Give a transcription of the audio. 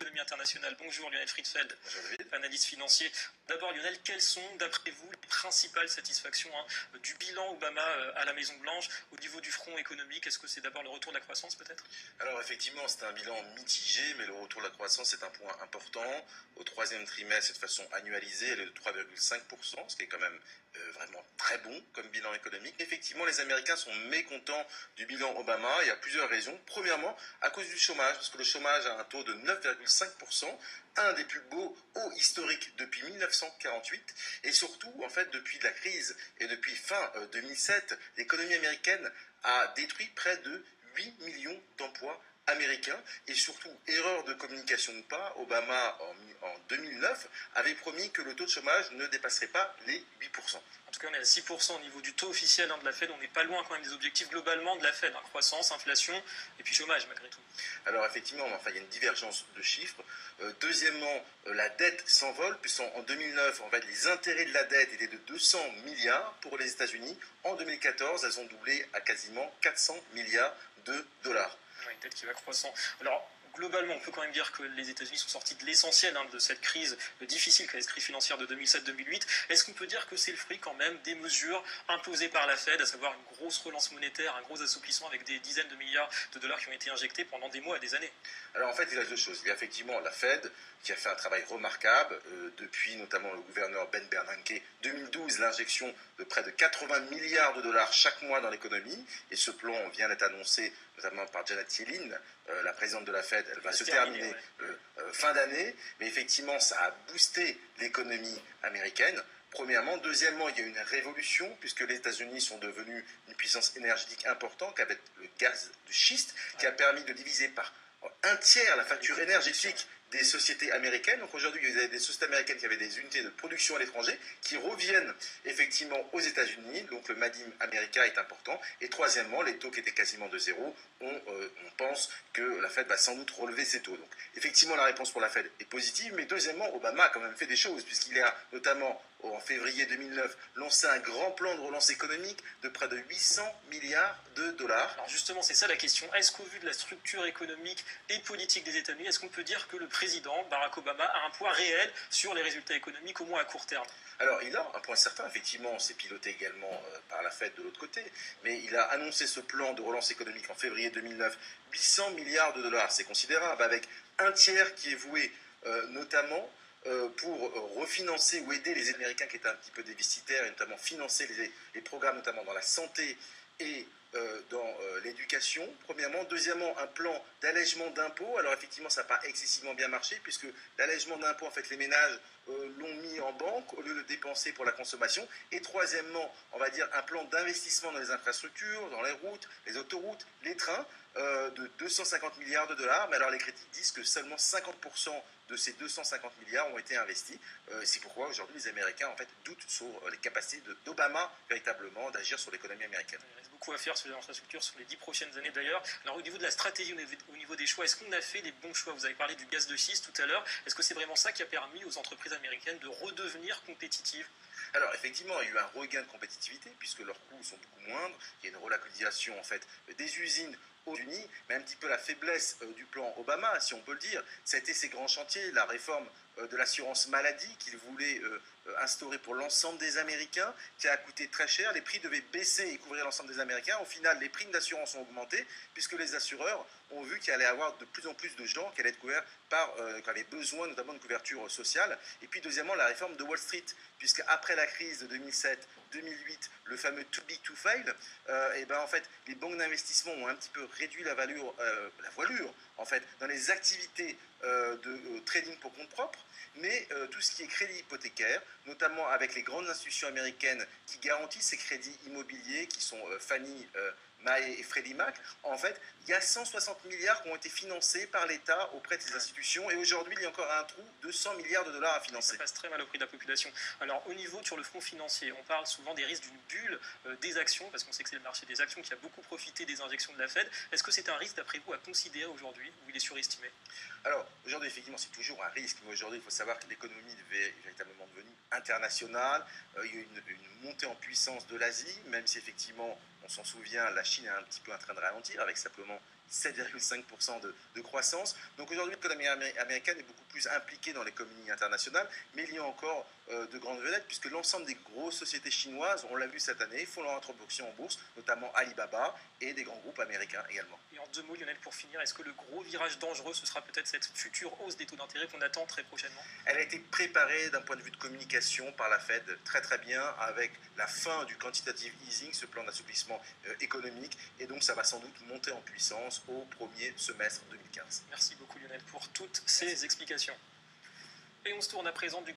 Économie internationale. Bonjour Lionel Friedfeld, Bonjour David. analyste financier. D'abord Lionel, quelles sont d'après vous les principales satisfactions du bilan Obama à la Maison Blanche au niveau du front économique? Est-ce que c'est d'abord le retour de la croissance peut-être? Alors effectivement, c'est un bilan mitigé, mais le retour de la croissance est un point important. Au troisième trimestre, de façon annualisée, elle est de 3,5%, ce qui est quand même vraiment très bon comme bilan économique. Effectivement, les Américains sont mécontents du bilan Obama. Il y a plusieurs raisons. Premièrement, à cause du chômage, parce que le chômage a un taux de 9,5%, un des plus beaux hauts historiques depuis 1948, et surtout, en fait, depuis la crise et depuis fin 2007, l'économie américaine a détruit près de 8 millions d'emplois américains, et surtout, erreur de communication ou pas, Obama en 2009 avait promis que le taux de chômage ne dépasserait pas les 8%. En tout cas, on est à 6% au niveau du taux officiel de la Fed. On n'est pas loin quand même des objectifs globalement de la Fed. Croissance, inflation et puis chômage malgré tout. Alors effectivement, enfin, il y a une divergence de chiffres. Deuxièmement, la dette s'envole, puisqu'en 2009, en fait, les intérêts de la dette étaient de 200 milliards pour les États-Unis. En 2014, elles ont doublé à quasiment 400 milliards de dollars. Oui, une dette qui va croissant. Alors, globalement, on peut quand même dire que les États-Unis sont sortis de l'essentiel de cette crise difficile, cette crise financière de 2007-2008. Est-ce qu'on peut dire que c'est le fruit quand même des mesures imposées par la Fed, à savoir une grosse relance monétaire, un gros assouplissement avec des dizaines de milliards de dollars qui ont été injectés pendant des mois et des années? Alors en fait, il y a deux choses. Il y a effectivement la Fed qui a fait un travail remarquable, depuis notamment le gouverneur Ben Bernanke, 2012, l'injection de près de 80 milliards de dollars chaque mois dans l'économie, et ce plan vient d'être annoncé notamment par Janet Yellen, la présidente de la Fed. Elle va se terminer fin d'année, mais effectivement ça a boosté l'économie américaine. Premièrement. Deuxièmement, il y a une révolution, puisque les États-Unis sont devenus une puissance énergétique importante avec le gaz de schiste, qui a permis de diviser par un tiers la facture énergétique des sociétés américaines. Donc aujourd'hui, il y a des sociétés américaines qui avaient des unités de production à l'étranger qui reviennent effectivement aux États-Unis. Donc le Made in America est important. Et troisièmement, les taux qui étaient quasiment de zéro, on pense que la Fed va sans doute relever ces taux. Donc effectivement, la réponse pour la Fed est positive. Mais deuxièmement, Obama a quand même fait des choses, puisqu'il a notamment en février 2009 lancé un grand plan de relance économique de près de 800 milliards de dollars. Alors justement, c'est ça la question. Est-ce qu'au vu de la structure économique et politique des États-Unis, est-ce qu'on peut dire que le président Barack Obama a un poids réel sur les résultats économiques, au moins à court terme? Alors, il a un point certain, effectivement, c'est piloté également par la Fed de l'autre côté, mais il a annoncé ce plan de relance économique en février 2009, 800 milliards de dollars, c'est considérable, avec un tiers qui est voué notamment pour refinancer ou aider les Américains qui étaient un petit peu déficitaires, et notamment financer les programmes, notamment dans la santé et dans l'éducation, premièrement. Deuxièmement, un plan d'allègement d'impôts. Alors effectivement, ça n'a pas excessivement bien marché, puisque l'allègement d'impôts, en fait, les ménages l'ont mis en banque au lieu de le dépenser pour la consommation. Et troisièmement, on va dire un plan d'investissement dans les infrastructures, dans les routes, les autoroutes, les trains, de 250 milliards de dollars. Mais alors les critiques disent que seulement 50% de ces 250 milliards ont été investis. C'est pourquoi aujourd'hui les Américains en fait doutent sur les capacités d'Obama véritablement d'agir sur l'économie américaine. Il reste beaucoup à faire sur les infrastructures sur les 10 prochaines années d'ailleurs. Alors au niveau de la stratégie, au niveau des choix, est-ce qu'on a fait les bons choix? Vous avez parlé du gaz de schiste tout à l'heure. Est-ce que c'est vraiment ça qui a permis aux entreprises américaines de redevenir compétitives? Alors effectivement, il y a eu un regain de compétitivité puisque leurs coûts sont beaucoup moindres. Il y a une relocalisation en fait des usines aux États-Unis, mais un petit peu la faiblesse du plan Obama, si on peut le dire, ça a été ces grands chantiers, la réforme de l'assurance maladie qu'il voulait instaurer pour l'ensemble des Américains, qui a coûté très cher. Les prix devaient baisser et couvrir l'ensemble des Américains. Au final, les primes d'assurance ont augmenté, puisque les assureurs ont vu qu'il allait y avoir de plus en plus de gens qui allaient être couverts qui avaient besoin notamment de couverture sociale. Et puis deuxièmement, la réforme de Wall Street, puisque après la crise de 2007-2008, le fameux too big to fail, et ben en fait, les banques d'investissement ont un petit peu réduit la voilure en fait, dans les activités de trading pour compte propre, mais tout ce qui est crédit hypothécaire, notamment avec les grandes institutions américaines qui garantissent ces crédits immobiliers, qui sont Fannie Mae et Freddie Mac, en fait, il y a 160 milliards qui ont été financés par l'État auprès de ces institutions, et aujourd'hui, il y a encore un trou de 100 milliards de dollars à financer. Ça passe très mal au prix de la population. Alors, au niveau sur le front financier, on parle souvent des risques d'une bulle des actions, parce qu'on sait que c'est le marché des actions qui a beaucoup profité des injections de la Fed. Est-ce que c'est un risque, d'après vous, à considérer aujourd'hui, ou il est surestimé? Alors, aujourd'hui, effectivement, c'est toujours un risque, mais aujourd'hui, il faut savoir que l'économie est véritablement devenue internationale. Il y a une montée en puissance de l'Asie, même si effectivement, on s'en souvient, la Chine est un petit peu en train de ralentir, avec simplement 7,5% de croissance. Donc aujourd'hui, l'économie américaine est beaucoup plus impliquée dans l'économie internationale, mais il y a encore de grandes vedettes, puisque l'ensemble des grosses sociétés chinoises, on l'a vu cette année, font leur introduction en bourse, notamment Alibaba et des grands groupes américains également. Et en 2 mots, Lionel, pour finir, est-ce que le gros virage dangereux, ce sera peut-être cette future hausse des taux d'intérêt qu'on attend très prochainement? Elle a été préparée d'un point de vue de communication par la Fed très très bien, avec la fin du quantitative easing, ce plan d'assouplissement économique, et donc ça va sans doute monter en puissance au premier semestre 2015. Merci beaucoup Lionel pour toutes ces explications. Et on se tourne à présent du